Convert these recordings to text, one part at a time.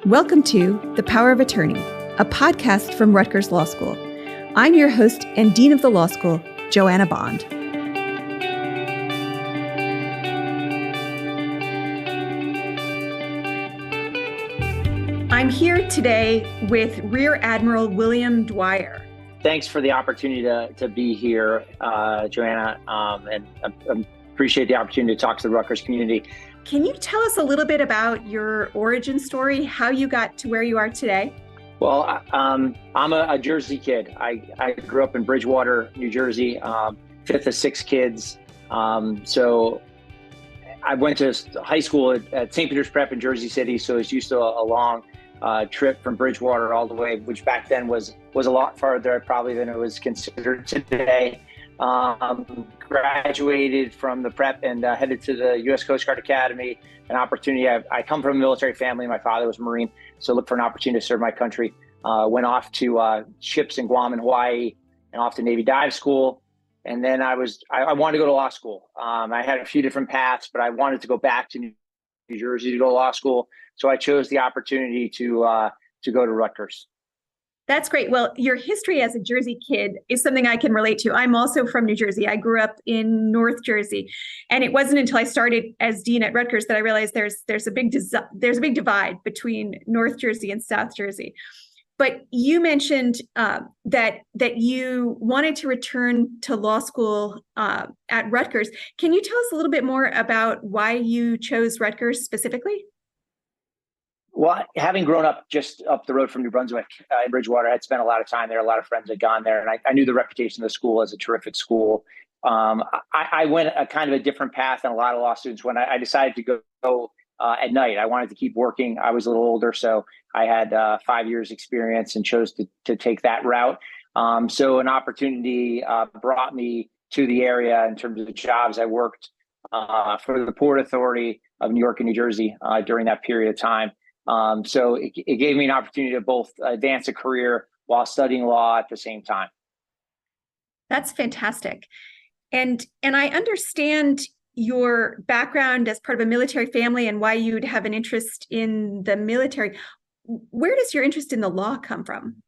Welcome to The Power of Attorney, a podcast from Rutgers Law School. I'm your host and Dean of the Law School, Joanna Bond. I'm here today with Rear Admiral William Dwyer. Thanks for the opportunity to be here, Joanna, and I appreciate the opportunity to talk to the Rutgers community. Can you tell us a little bit about your origin story, how you got to where you are today? Well, I'm a Jersey kid. I grew up in Bridgewater, New Jersey, fifth of six kids. So I went to high school at St. Peter's Prep in Jersey City, so it's used to a long trip from Bridgewater all the way, which back then was a lot farther probably than it was considered today. Graduated from the prep and headed to the U.S. Coast Guard Academy. An opportunity. I come from a military family. My father was a Marine, so looked for an opportunity to serve my country. Went off to ships in Guam and Hawaii, and off to Navy dive school. And then I wanted to go to law school. I had a few different paths, but I wanted to go back to New Jersey to go to law school. So I chose the opportunity to go to Rutgers. That's great. Well, your history as a Jersey kid is something I can relate to. I'm also from New Jersey. I grew up in North Jersey, and it wasn't until I started as dean at Rutgers that I realized there's a big divide between North Jersey and South Jersey. But you mentioned that you wanted to return to law school at Rutgers. Can you tell us a little bit more about why you chose Rutgers specifically? Well, having grown up just up the road from New Brunswick in Bridgewater, I'd spent a lot of time there. A lot of friends had gone there, and I knew the reputation of the school as a terrific school. I went a kind of a different path than a lot of law students when I decided to go at night. I wanted to keep working. I was a little older, so I had 5 years experience and chose to take that route. So an opportunity brought me to the area in terms of the jobs. I worked for the Port Authority of New York and New Jersey during that period of time. So it gave me an opportunity to both advance a career while studying law at the same time. That's fantastic. And I understand your background as part of a military family and why you'd have an interest in the military. Where does your interest in the law come from?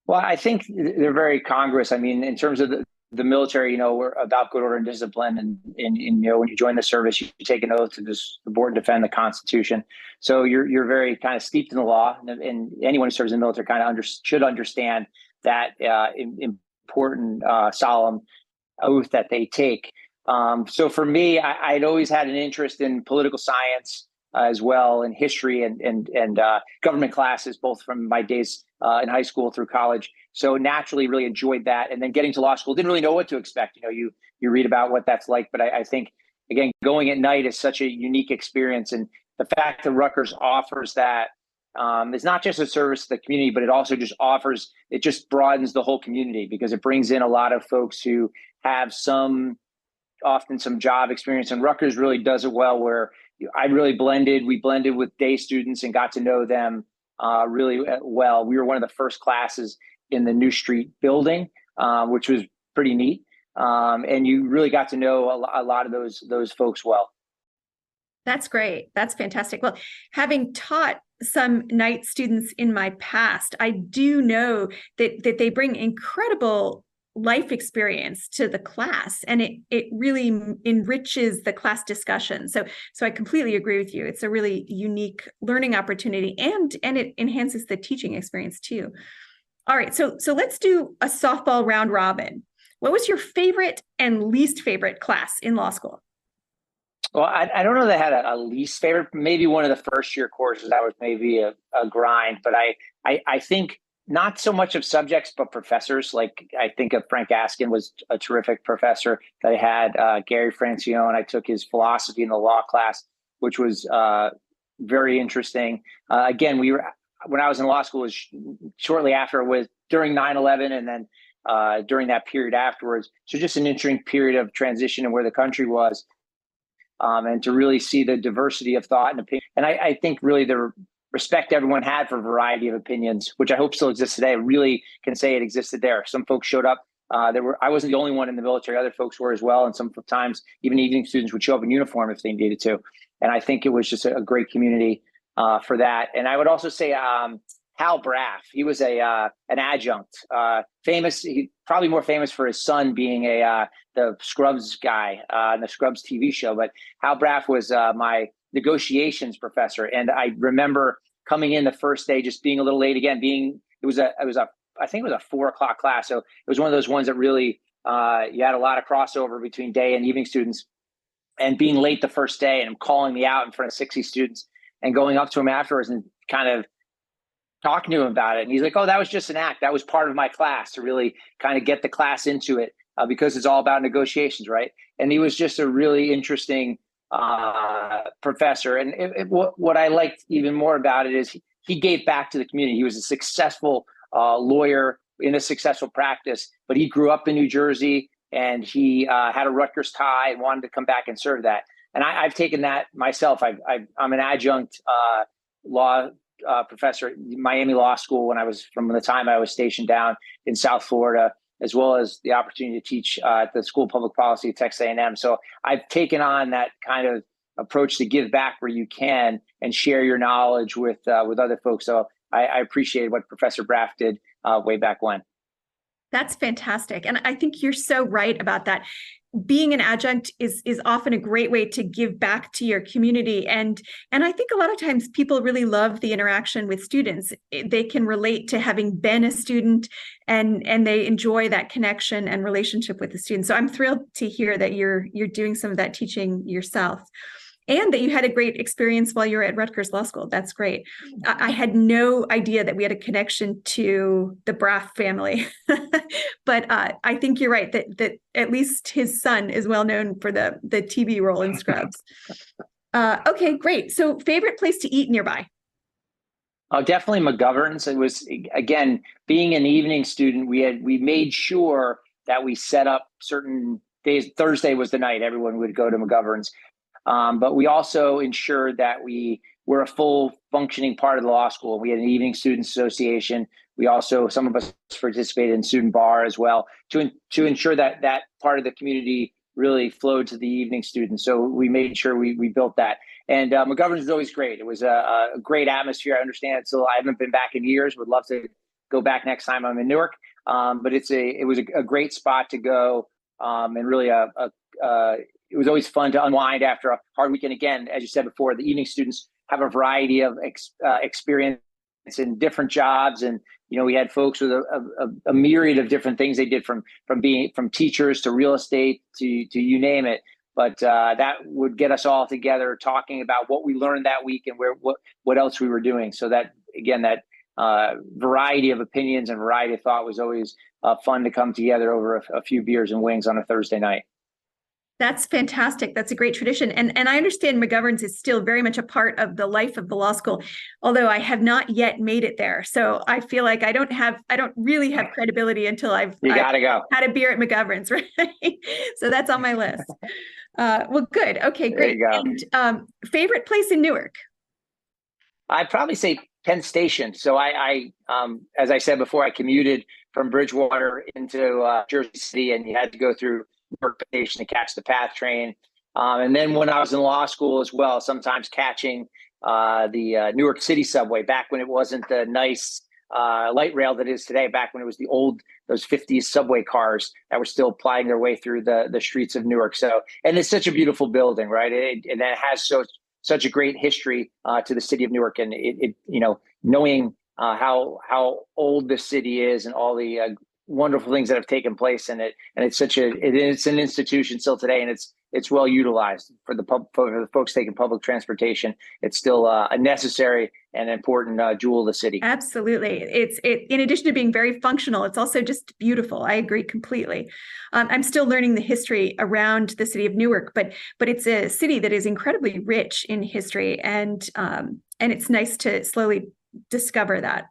Well, I think they're very congruous. I mean, in terms of the military, we're about good order and discipline. And when you join the service, you take an oath to support and defend the Constitution. So you're very kind of steeped in the law. And anyone who serves in the military kind of should understand that important, solemn oath that they take. So for me, I'd always had an interest in political science as well, and history and government classes, both from my days in high school through college. So naturally really enjoyed that. And then getting to law school, didn't really know what to expect. You read about what that's like, but I think, again, going at night is such a unique experience. And the fact that Rutgers offers that is not just a service to the community, but it also just broadens the whole community, because it brings in a lot of folks who have often some job experience. And Rutgers really does it well, where we blended with day students and got to know them really well. We were one of the first classes in the New Street building, which was pretty neat. And you really got to know a lot of those folks well. That's great. That's fantastic. Well, having taught some night students in my past, I do know that they bring incredible life experience to the class, and it really enriches the class discussion. So I completely agree with you. It's a really unique learning opportunity, and it enhances the teaching experience too. All right, so let's do a softball round robin. What was your favorite and least favorite class in law school? Well, I don't know that I had a least favorite. Maybe one of the first year courses that was maybe a grind, but I think not so much of subjects, but professors. Like, I think of Frank Askin was a terrific professor that I had. Gary Francione, I took his philosophy in the law class, which was very interesting. Again, when I was in law school, was shortly after, it was during 9/11, and then during that period afterwards. So just an interesting period of transition and where the country was, and to really see the diversity of thought and opinion. And I think really the respect everyone had for a variety of opinions, which I hope still exists today. I really can say it existed there. Some folks showed up. I wasn't the only one in the military. Other folks were as well. And sometimes even evening students would show up in uniform if they needed to. And I think it was just a great community. for that. And I would also say Hal Braff. He was an adjunct, famous. He probably more famous for his son being the Scrubs guy in the Scrubs TV show. But Hal Braff was my negotiations professor, and I remember coming in the first day just being a little late again. It was a I think it was a 4 o'clock class, so it was one of those ones that really you had a lot of crossover between day and evening students. And being late the first day, and him calling me out in front of 60 students, and going up to him afterwards and kind of talking to him about it. And he's like, "Oh, that was just an act. That was part of my class to really kind of get the class into it because it's all about negotiations, right?" And he was just a really interesting professor. And what I liked even more about it is he gave back to the community. He was a successful lawyer in a successful practice, but he grew up in New Jersey, and he had a Rutgers tie and wanted to come back and serve that. And I've taken that myself. I'm an adjunct law professor at Miami Law School from the time I was stationed down in South Florida, as well as the opportunity to teach at the School of Public Policy at Texas A&M. So I've taken on that kind of approach to give back where you can and share your knowledge with other folks. So I appreciate what Professor Braff did way back when. That's fantastic. And I think you're so right about that. Being an adjunct is often a great way to give back to your community. And I think a lot of times people really love the interaction with students. They can relate to having been a student, and they enjoy that connection and relationship with the students. So I'm thrilled to hear that you're doing some of that teaching yourself, and that you had a great experience while you were at Rutgers Law School. That's great. I had no idea that we had a connection to the Braff family, but I think you're right that at least his son is well known for the TV role in Scrubs. Okay, great. So favorite place to eat nearby? Oh, definitely McGovern's. It was, again, being an evening student, we made sure that we set up certain days. Thursday was the night everyone would go to McGovern's. But we also ensured that we were a full functioning part of the law school. We had an evening student association. We also, some of us participated in student bar as well to ensure that that part of the community really flowed to the evening students. So we made sure we built that. And McGovern's was always great. It was a great atmosphere. I understand it. So I haven't been back in years. Would love to go back next time I'm in Newark. But it was a great spot to go, and really it was always fun to unwind after a hard weekend. Again, as you said before, the evening students have a variety of experience in different jobs, and we had folks with a myriad of different things they did, from teachers to real estate to you name it. But that would get us all together talking about what we learned that week and what else we were doing. So that, again, that variety of opinions and variety of thought was always fun to come together over a few beers and wings on a Thursday night. That's fantastic. That's a great tradition. And I understand McGovern's is still very much a part of the life of the law school, although I have not yet made it there. So I feel like I don't really have credibility until I've had a beer at McGovern's, right? So that's on my list. Well, good. Okay, great. And favorite place in Newark? I'd probably say Penn Station. So I as I said before, I commuted from Bridgewater into Jersey City, and you had to go through Newark Station to catch the PATH train. And then when I was in law school as well, sometimes catching the Newark City subway, back when it wasn't the nice light rail that is today, back when it was those 50s subway cars that were still plying their way through the streets of Newark. So, and it's such a beautiful building, right? And it has such a great history to the city of Newark, and knowing how old the city is and all the wonderful things that have taken place in it, and it's an institution still today, and it's well utilized for the folks taking public transportation. It's still a necessary and important jewel of the city. Absolutely. It in addition to being very functional, it's also just beautiful. I agree completely. I'm still learning the history around the city of Newark, but it's a city that is incredibly rich in history, and it's nice to slowly discover that.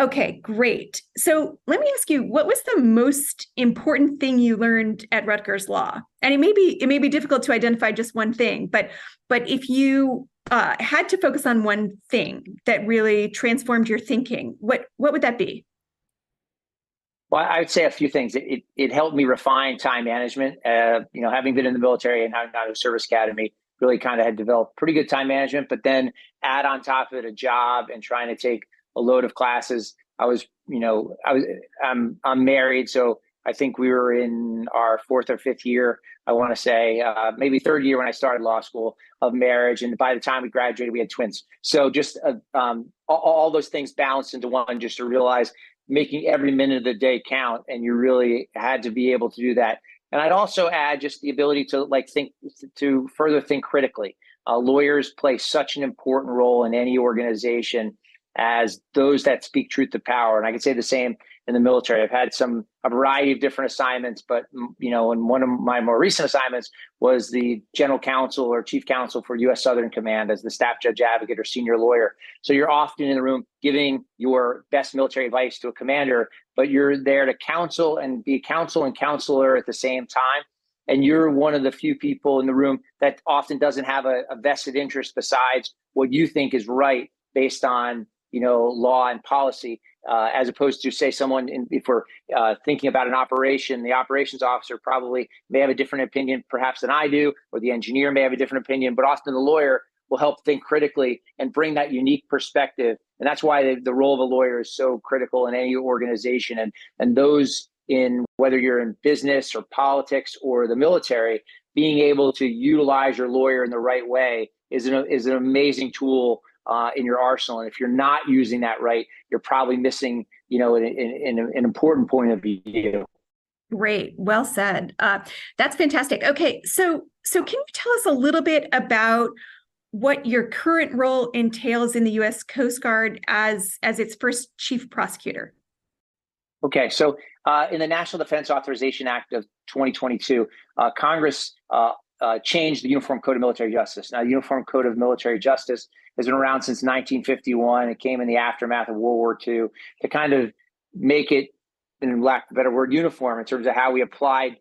Okay, great. So let me ask you, what was the most important thing you learned at Rutgers Law? And it may be difficult to identify just one thing, but if you had to focus on one thing that really transformed your thinking, what would that be? Well, I would say a few things. It helped me refine time management. Having been in the military and having gone to a service academy, really kind of had developed pretty good time management, but then add on top of it a job and trying to take a load of classes. I'm married, so I think we were in our fourth or fifth year, I want to say, maybe third year when I started law school, of marriage. And by the time we graduated, we had twins. So just all those things balanced into one, just to realize making every minute of the day count. And you really had to be able to do that. And I'd also add just the ability to further think critically. Lawyers play such an important role in any organization as those that speak truth to power. And I can say the same in the military. I've had a variety of different assignments, but and one of my more recent assignments was the general counsel or chief counsel for U.S. Southern Command as the staff judge advocate or senior lawyer. So you're often in the room giving your best military advice to a commander, but you're there to counsel and be counsel and counselor at the same time. And you're one of the few people in the room that often doesn't have a vested interest besides what you think is right based on law and policy, as opposed to, say, if we're thinking about an operation, the operations officer probably may have a different opinion perhaps than I do, or the engineer may have a different opinion, but often the lawyer will help think critically and bring that unique perspective. And that's why the role of a lawyer is so critical in any organization. And those whether you're in business or politics or the military, being able to utilize your lawyer in the right way is an amazing tool in your arsenal. And if you're not using that right, you're probably missing, an important point of view. Great. Well said. That's fantastic. Okay. So can you tell us a little bit about what your current role entails in the U.S. Coast Guard as its first chief prosecutor? Okay. So in the National Defense Authorization Act of 2022, Congress changed the Uniform Code of Military Justice. Now, the Uniform Code of Military Justice has been around since 1951. It came in the aftermath of World War II to kind of make it, in lack of a better word, uniform in terms of how we applied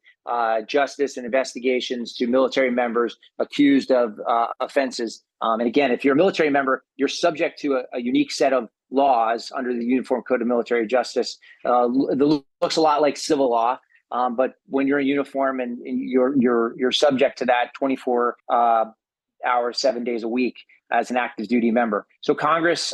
justice and investigations to military members accused of offenses. And again, if you're a military member, you're subject to a unique set of laws under the Uniform Code of Military Justice. It looks a lot like civil law. But when you're in uniform and you're subject to that 24 hours, 7 days a week as an active duty member. So Congress,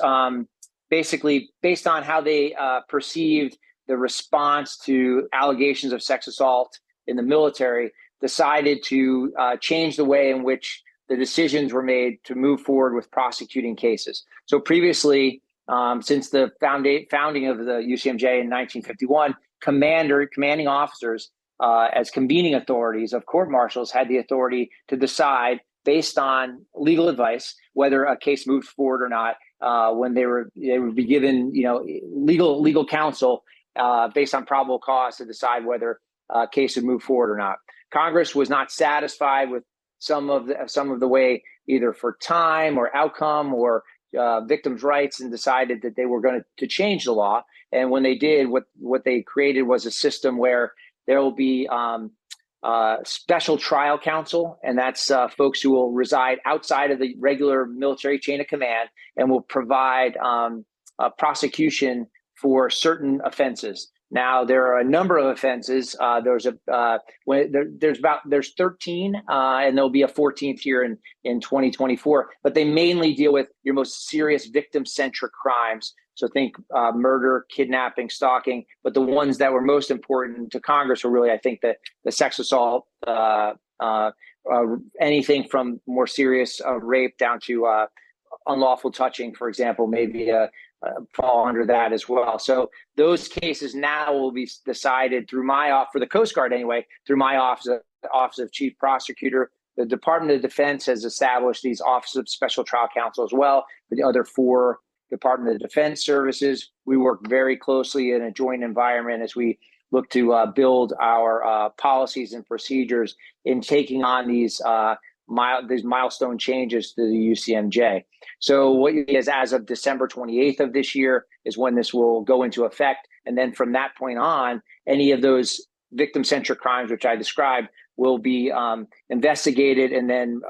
basically, based on how they perceived the response to allegations of sex assault in the military, decided to change the way in which the decisions were made to move forward with prosecuting cases. So previously, since the founding of the UCMJ in 1951, commanding officers as convening authorities of court martials had the authority to decide, based on legal advice, whether a case moved forward or not. When they would be given legal counsel based on probable cause to decide whether a case would move forward or not. Congress was not satisfied with some of the way, either for time or outcome or victims' rights, and decided that they were going to change the law. And when they did, what they created was a system where there will be special trial counsel, and that's folks who will reside outside of the regular military chain of command and will provide prosecution for certain offenses. Now, there are a number of offenses. There's 13, and there'll be a 14th here in 2024. But they mainly deal with your most serious victim-centric crimes. So think murder, kidnapping, stalking. But the ones that were most important to Congress were really, I think, the sex assault, anything from more serious rape down to unlawful touching, for example, maybe fall under that as well. So those cases now will be decided through for the Coast Guard anyway, through my office of Chief Prosecutor. The Department of Defense has established these offices of Special Trial Counsel as well. For the other 4 Department of Defense services, we work very closely in a joint environment as we look to build our policies and procedures in taking on these milestone changes to the UCMJ. So what is, as of December 28th of this year, is when this will go into effect. And then from that point on, any of those victim-centric crimes, which I described, will be investigated and then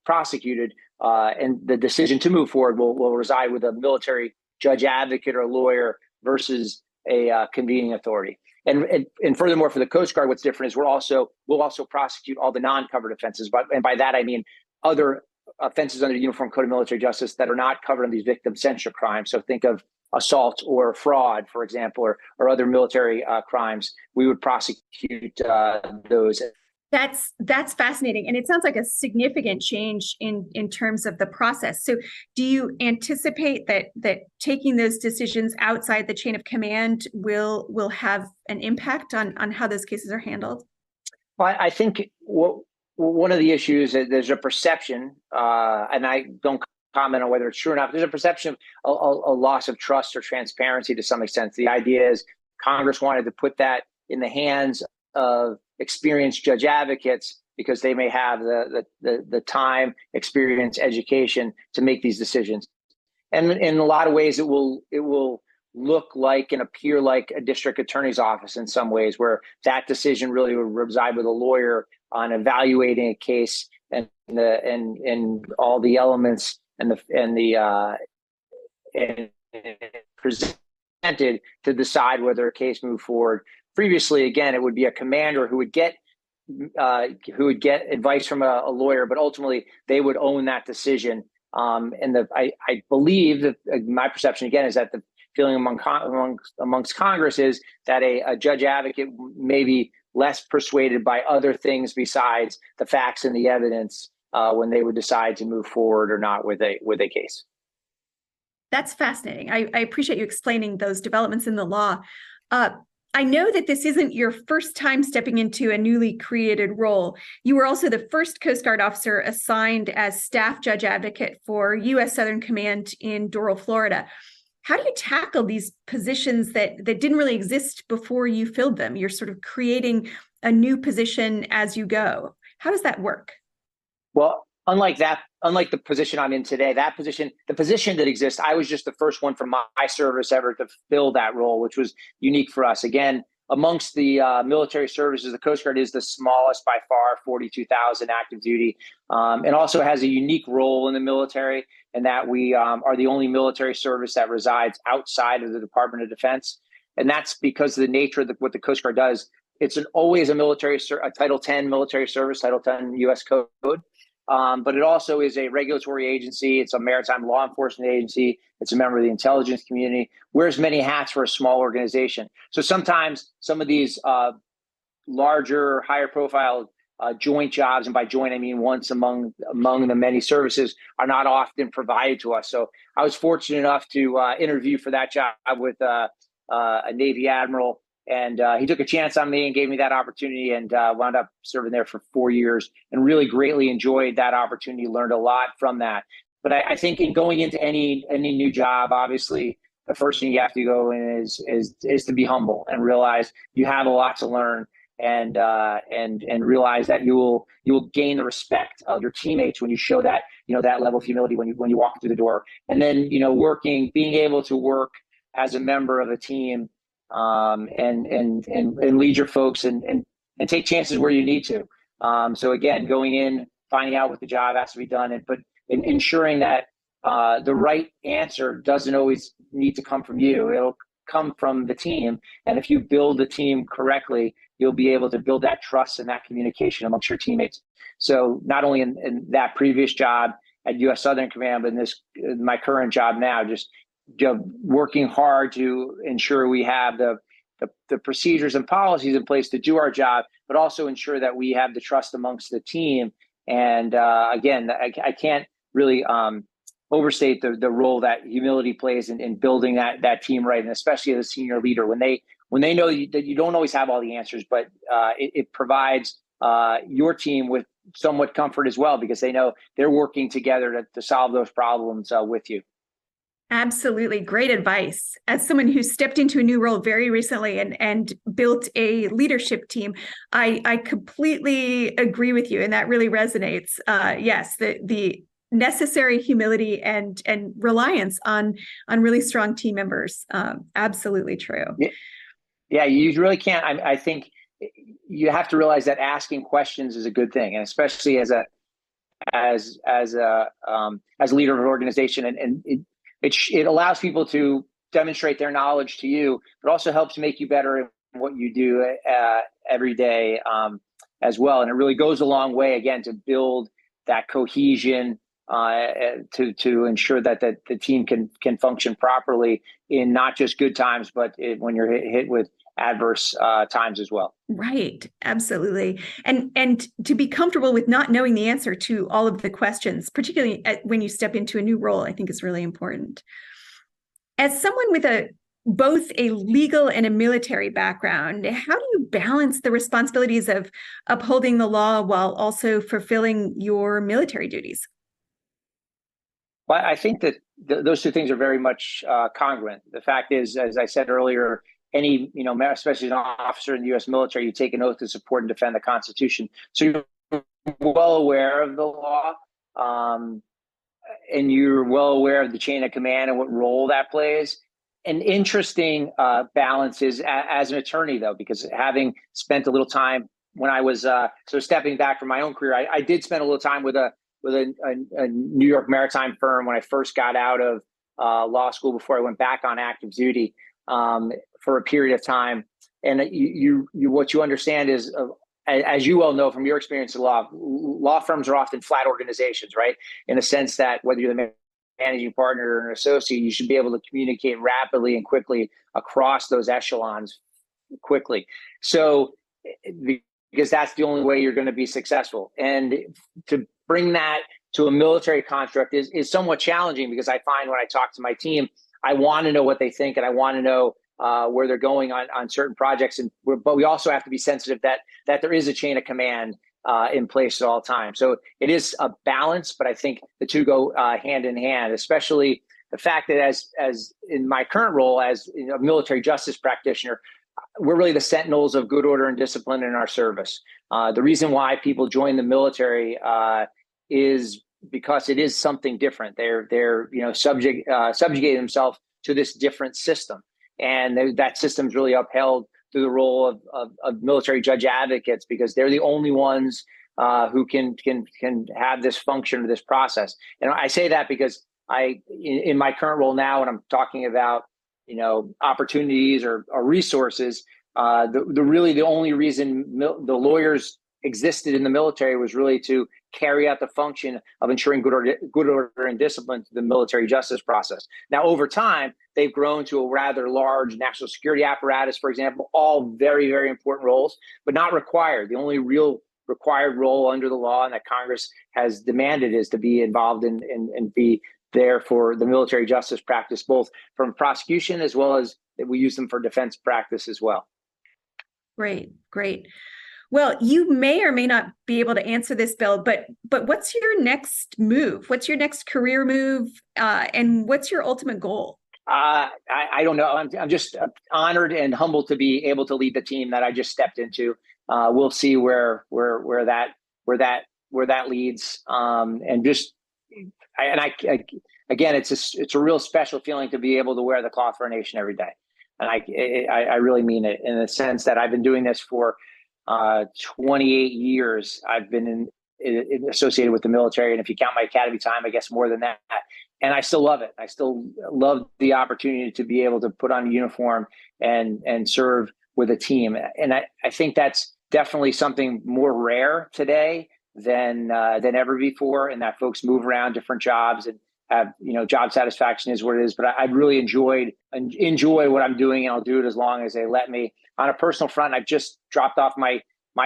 prosecuted. And the decision to move forward will reside with a military judge advocate or lawyer versus a convening authority. And furthermore, for the Coast Guard, what's different is we'll also prosecute all the non-covered offenses. And by that, I mean other offenses under the Uniform Code of Military Justice that are not covered in these victim-centric crimes. So think of assault or fraud, for example, or other military crimes. We would prosecute those. That's fascinating, and it sounds like a significant change in terms of the process. So, do you anticipate that taking those decisions outside the chain of command will have an impact on how those cases are handled? Well, I think one of the issues is there's a perception, and I don't comment on whether it's true or not. There's a perception of a loss of trust or transparency to some extent. The idea is Congress wanted to put that in the hands of experienced judge advocates because they may have the time, experience, education to make these decisions. And in a lot of ways, it will look like and appear like a district attorney's office in some ways, where that decision really would reside with a lawyer on evaluating a case and all the elements and presented to decide whether a case moved forward. Previously, again, it would be a commander who would get advice from a lawyer, but ultimately they would own that decision. I believe that my perception again is that the feeling amongst Congress is that a judge advocate may be less persuaded by other things besides the facts and the evidence when they would decide to move forward or not with a case. That's fascinating. I appreciate you explaining those developments in the law. I know that this isn't your first time stepping into a newly created role. You were also the first Coast Guard officer assigned as staff judge advocate for U.S. Southern Command in Doral, Florida. How do you tackle these positions that didn't really exist before you filled them? You're sort of creating a new position as you go. How does that work? Well, unlike the position I'm in today, the position that exists, I was just the first one from my service ever to fill that role, which was unique for us. Again, amongst the military services, the Coast Guard is the smallest by far, 42,000 active duty, and also has a unique role in the military in that we are the only military service that resides outside of the Department of Defense. And that's because of the nature of what the Coast Guard does. It's always a Title 10 military service, Title 10 U.S. Code. But it also is a regulatory agency. It's a maritime law enforcement agency. It's a member of the intelligence community, wears many hats for a small organization. So sometimes some of these larger, higher profile joint jobs, and by joint, I mean once among the many services, are not often provided to us. So I was fortunate enough to interview for that job with a Navy admiral. And he took a chance on me and gave me that opportunity, and wound up serving there for 4 years and really greatly enjoyed that opportunity, learned a lot from that. But I think in going into any new job, obviously, the first thing you have to go in is to be humble and realize you have a lot to learn, and realize that you will gain the respect of your teammates when you show that, that level of humility when you walk through the door. And then, being able to work as a member of a team, and lead your folks and take chances where you need to. So again, going in, finding out what the job has to be done, but ensuring that the right answer doesn't always need to come from you. It'll come from the team. And if you build the team correctly, you'll be able to build that trust and that communication amongst your teammates. So not only in that previous job at U.S. Southern Command, but in my current job now, just working hard to ensure we have the procedures and policies in place to do our job, but also ensure that we have the trust amongst the team. And again, I can't really overstate the role that humility plays in building that team right, and especially as a senior leader, when they know that you don't always have all the answers, but it provides your team with somewhat comfort as well, because they know they're working together to solve those problems with you. Absolutely. Great advice. As someone who stepped into a new role very recently and built a leadership team, I completely agree with you. And that really resonates. Yes, the necessary humility and reliance on really strong team members. Absolutely true. Yeah, you really can't. I think you have to realize that asking questions is a good thing, and especially as a leader of an organization, and it allows people to demonstrate their knowledge to you, but also helps make you better in what you do every day as well. And it really goes a long way, again, to build that cohesion to ensure that the team can function properly in not just good times, but when you're hit with adverse times as well. Right, absolutely. And to be comfortable with not knowing the answer to all of the questions, particularly when you step into a new role, I think is really important. As someone with both a legal and a military background, how do you balance the responsibilities of upholding the law while also fulfilling your military duties? Well, I think that those two things are very much congruent. The fact is, as I said earlier, any, especially an officer in the U.S. military, you take an oath to support and defend the Constitution. So you're well aware of the law, and you're well aware of the chain of command and what role that plays. An interesting balance is as an attorney, though, because having spent a little time when I was so stepping back from my own career, I did spend a little time with a New York maritime firm when I first got out of law school before I went back on active duty for a period of time. And what you understand is, as you well know from your experience in law firms are often flat organizations, right? In a sense that whether you're the managing partner or an associate, you should be able to communicate rapidly and quickly across those echelons quickly. So, because that's the only way you're going to be successful. And to bring that to a military construct is somewhat challenging, because I find when I talk to my team, I want to know what they think and I want to know where they're going on certain projects. But we also have to be sensitive that there is a chain of command in place at all times. So it is a balance, but I think the two go hand in hand, especially the fact that as in my current role as a military justice practitioner, we're really the sentinels of good order and discipline in our service. The reason why people join the military is because it is something different. They're subjugating themselves to this different system, and that system's really upheld through the role of military judge advocates, because they're the only ones who can have this function or this process. And I say that because in my current role now, when I'm talking about opportunities or resources, the only reason the lawyers existed in the military was really to carry out the function of ensuring good order and discipline to the military justice process. Now, over time, they've grown to a rather large national security apparatus, for example, all very, very important roles, but not required. The only real required role under the law and that Congress has demanded is to be involved in and be there for the military justice practice, both from prosecution as well as we use them for defense practice as well. Great, great. Well, you may or may not be able to answer this, Bill, but what's your next move? What's your next career move? And what's your ultimate goal? I don't know. I'm just honored and humbled to be able to lead the team that I just stepped into. We'll see where that leads. Again, it's a real special feeling to be able to wear the cloth for our nation every day, and I really mean it in the sense that I've been doing this for 28 years. I've been associated with the military, and if you count my academy time, I guess more than that. And I still love it. I still love the opportunity to be able to put on a uniform and serve with a team. And I think that's definitely something more rare today than ever before, and that folks move around different jobs and have, job satisfaction is what it is. But I really enjoy what I'm doing, and I'll do it as long as they let me. On a personal front, I've just dropped off my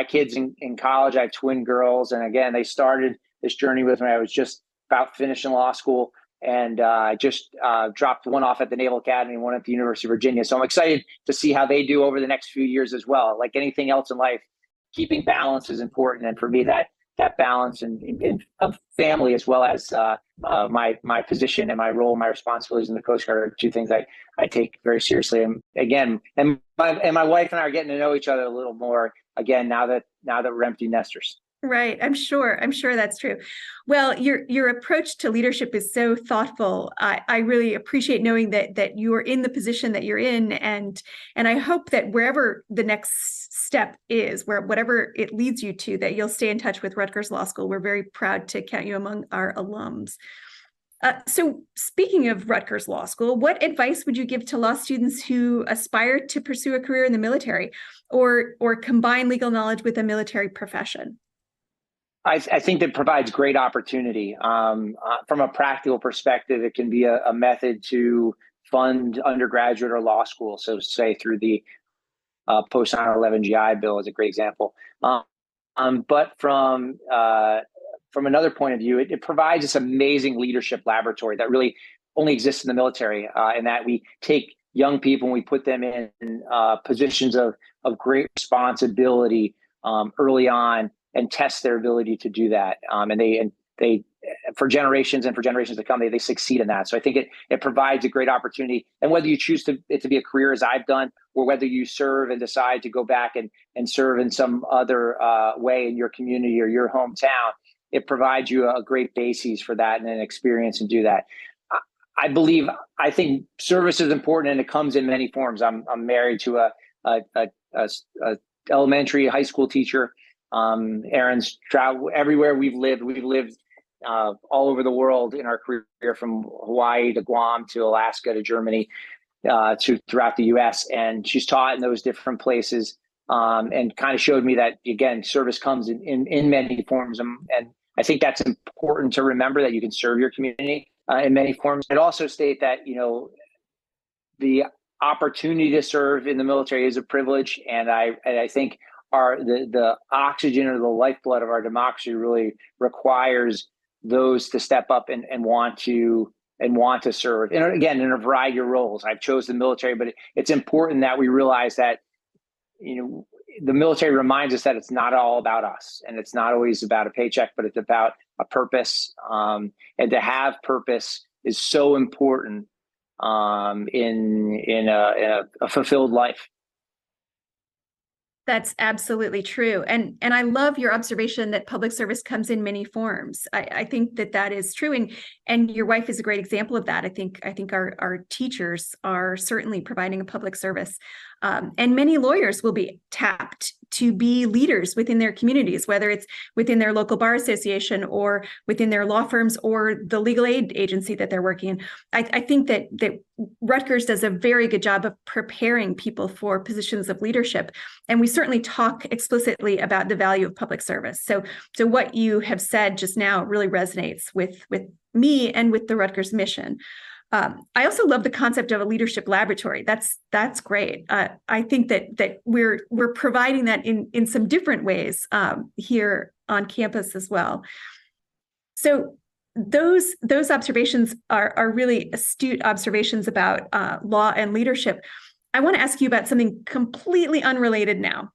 kids in college. I have twin girls, and again, they started this journey with me. I was just about finishing law school, and I just dropped one off at the Naval Academy and one at the University of Virginia. So I'm excited to see how they do over the next few years as well. Like anything else in life, keeping balance is important, and for me, that balance and of family as well as my position and my role, my responsibilities in the Coast Guard are two things I take very seriously. And again, and my wife and I are getting to know each other a little more again now that we're empty nesters. Right. I'm sure that's true. Well, your approach to leadership is so thoughtful. I really appreciate knowing that you are in the position that you're in, and I hope that wherever the next step is, whatever it leads you to, that you'll stay in touch with Rutgers Law School. We're very proud to count you among our alums. So speaking of Rutgers Law School, what advice would you give to law students who aspire to pursue a career in the military or combine legal knowledge with a military profession? I think that provides great opportunity. From a practical perspective, it can be a method to fund undergraduate or law school. So, say through the post 9/11 GI Bill is a great example. But from another point of view, it provides this amazing leadership laboratory that really only exists in the military, in that we take young people and we put them in positions of great responsibility early on and test their ability to do that. And they for generations and for generations to come, they succeed in that. So I think it provides a great opportunity. And whether you choose it to be a career as I've done, or whether you serve and decide to go back and serve in some other way in your community or your hometown, it provides you a great basis for that and an experience and do that. I think service is important, and it comes in many forms. I'm married to a elementary, high school teacher. Aaron's traveled everywhere we've lived. We've lived all over the world in our career, from Hawaii to Guam to Alaska to Germany, to throughout the U.S. And she's taught in those different places, and kind of showed me that, again, service comes in many forms. And I think that's important to remember, that you can serve your community in many forms. I'd also state that, the opportunity to serve in the military is a privilege, and I think the oxygen or the lifeblood of our democracy really requires those to step up and want to serve. And again, in a variety of roles. I've chosen the military, but it's important that we realize that, the military reminds us that it's not all about us, and it's not always about a paycheck, but it's about a purpose. And to have purpose is so important in a fulfilled life. That's absolutely true. And I love your observation that public service comes in many forms. I think that is true. And your wife is a great example of that. I think our teachers are certainly providing a public service. And many lawyers will be tapped to be leaders within their communities, whether it's within their local bar association or within their law firms or the legal aid agency that they're working in. I think that Rutgers does a very good job of preparing people for positions of leadership. And we certainly talk explicitly about the value of public service. So what you have said just now really resonates with me and with the Rutgers mission. I also love the concept of a leadership laboratory. That's great. I think that we're providing that in some different ways here on campus as well. So those observations are really astute observations about law and leadership. I want to ask you about something completely unrelated now.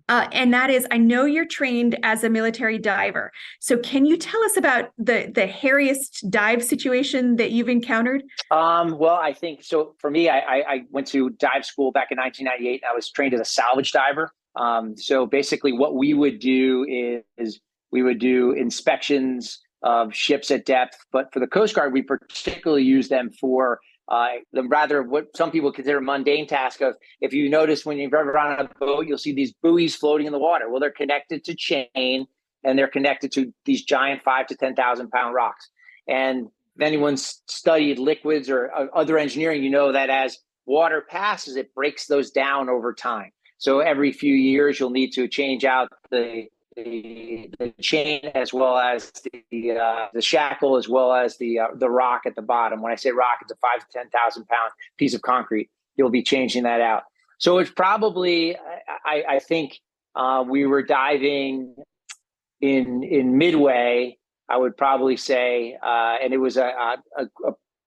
And that is, I know you're trained as a military diver. So can you tell us about the hairiest dive situation that you've encountered? Well, I think so. For me, I went to dive school back in 1998. I was trained as a salvage diver. So basically what we would do is we would do inspections of ships at depth. But for the Coast Guard, we particularly use them for what some people consider mundane task of, if you notice when you've ever on a boat, you'll see these buoys floating in the water. Well, they're connected to chain, and they're connected to these giant 5,000 to 10,000 pound rocks. And if anyone's studied liquids or other engineering, you know that as water passes, it breaks those down over time. So every few years, you'll need to change out the chain, as well as the shackle, as well as the rock at the bottom. When I say rock, it's a 5,000 to 10,000 pound piece of concrete. You'll be changing that out. So it's probably, I think we were diving in Midway, I would probably say, and it was a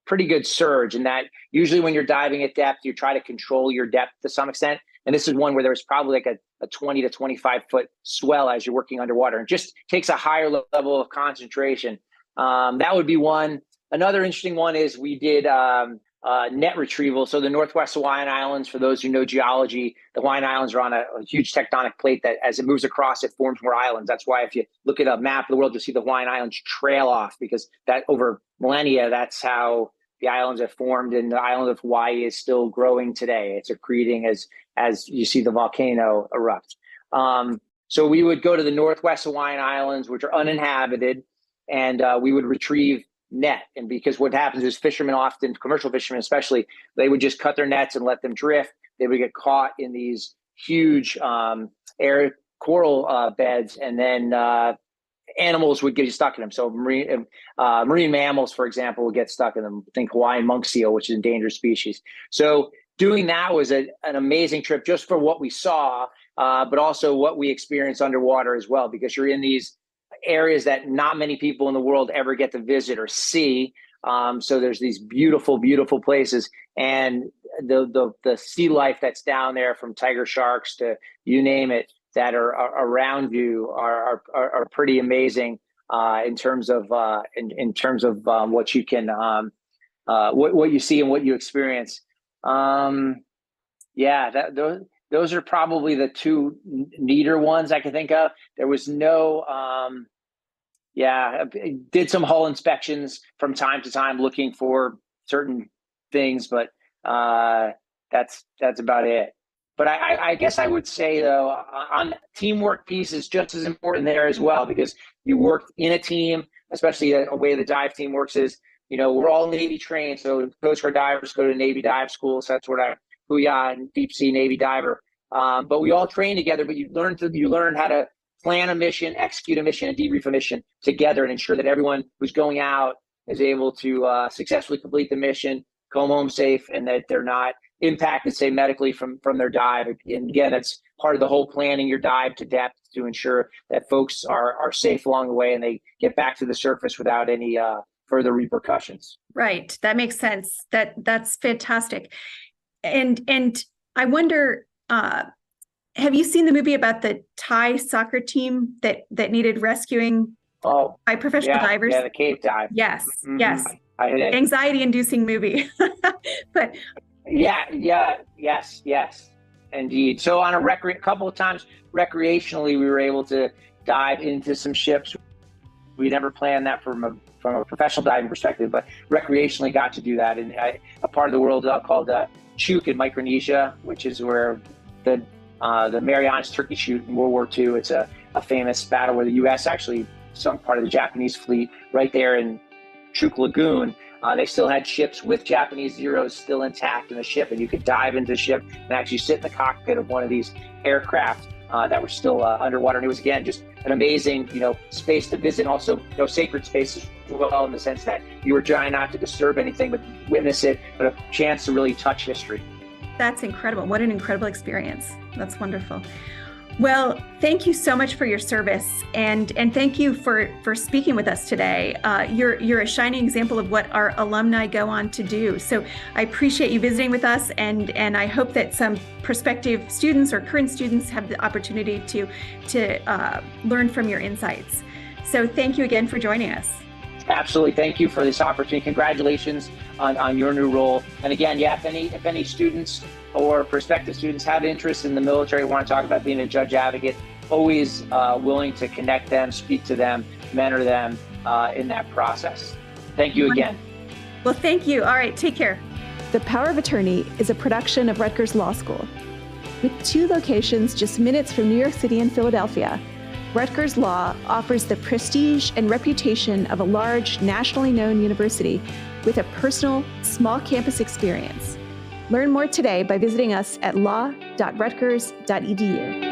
pretty good surge. In that, usually when you're diving at depth, you try to control your depth to some extent. And this is one where there was probably like a 20 to 25 foot swell as you're working underwater, and just takes a higher level of concentration. That would be one. Another interesting one is we did net retrieval. So the Northwest Hawaiian Islands, for those who know geology, the Hawaiian Islands are on a huge tectonic plate that, as it moves across, it forms more islands. That's why if you look at a map of the world, you'll see the Hawaiian Islands trail off, because that over millennia, that's how the islands have formed, and the island of Hawaii is still growing today. It's accreting as you see the volcano erupt. So we would go to the Northwest Hawaiian Islands, which are uninhabited, and we would retrieve net. And because what happens is fishermen often, commercial fishermen especially, they would just cut their nets and let them drift. They would get caught in these huge air coral beds, and then animals would get stuck in them. So marine mammals, for example, would get stuck in them. Think Hawaiian monk seal, which is an endangered species. So doing that was an amazing trip just for what we saw, but also what we experienced underwater as well, because you're in these areas that not many people in the world ever get to visit or see. So there's these beautiful, beautiful places, and the sea life that's down there, from tiger sharks to you name it, that are around you are pretty amazing in terms of what you can what you see and what you experience. Those are probably the two neater ones I can think of. There was no did some hull inspections from time to time looking for certain things, but that's about it. But I guess I would say, though, on teamwork piece is just as important there as well, because you work in a team, especially a way the dive team works is, we're all Navy trained. So Coast Guard divers go to Navy dive school. So that's what Booyah and deep sea Navy diver. But we all train together, but you learn how to plan a mission, execute a mission, and debrief a mission together, and ensure that everyone who's going out is able to successfully complete the mission, come home safe, and that they're not impacted, say, medically from their dive. And again, that's part of the whole planning your dive to depth, to ensure that folks are safe along the way and they get back to the surface without any further repercussions. Right. That makes sense. That's fantastic. And I wonder, have you seen the movie about the Thai soccer team that needed rescuing by professional divers? Yeah, the cave dive. Yes, Mm-hmm. yes. Anxiety-inducing movie. But yes, indeed. So on a couple of times recreationally, we were able to dive into some ships. We never planned that from a professional diving perspective, but recreationally got to do that in a part of the world called Chuuk in Micronesia, which is where the Marianas Turkey shoot in World War II. It's a famous battle where the U.S. actually sunk part of the Japanese fleet right there in Chuuk Lagoon. They still had ships with Japanese Zeros still intact in the ship, and you could dive into the ship and actually sit in the cockpit of one of these aircraft that were still underwater. And it was, again, just an amazing, space to visit, and also, sacred space as well, in the sense that you were trying not to disturb anything, but witness it, but a chance to really touch history. That's incredible. What an incredible experience. That's wonderful. Well, thank you so much for your service, and thank you for speaking with us today. You're a shining example of what our alumni go on to do. So I appreciate you visiting with us, and I hope that some prospective students or current students have the opportunity to learn from your insights. So thank you again for joining us. Absolutely. Thank you for this opportunity. Congratulations on your new role. And again, if any students or prospective students have interest in the military, want to talk about being a judge advocate, always willing to connect them, speak to them, mentor them in that process. Thank you again. Well, thank you. All right. Take care. The Power of Attorney is a production of Rutgers Law School. With 2 locations just minutes from New York City and Philadelphia, Rutgers Law offers the prestige and reputation of a large, nationally known university with a personal, small campus experience. Learn more today by visiting us at law.rutgers.edu.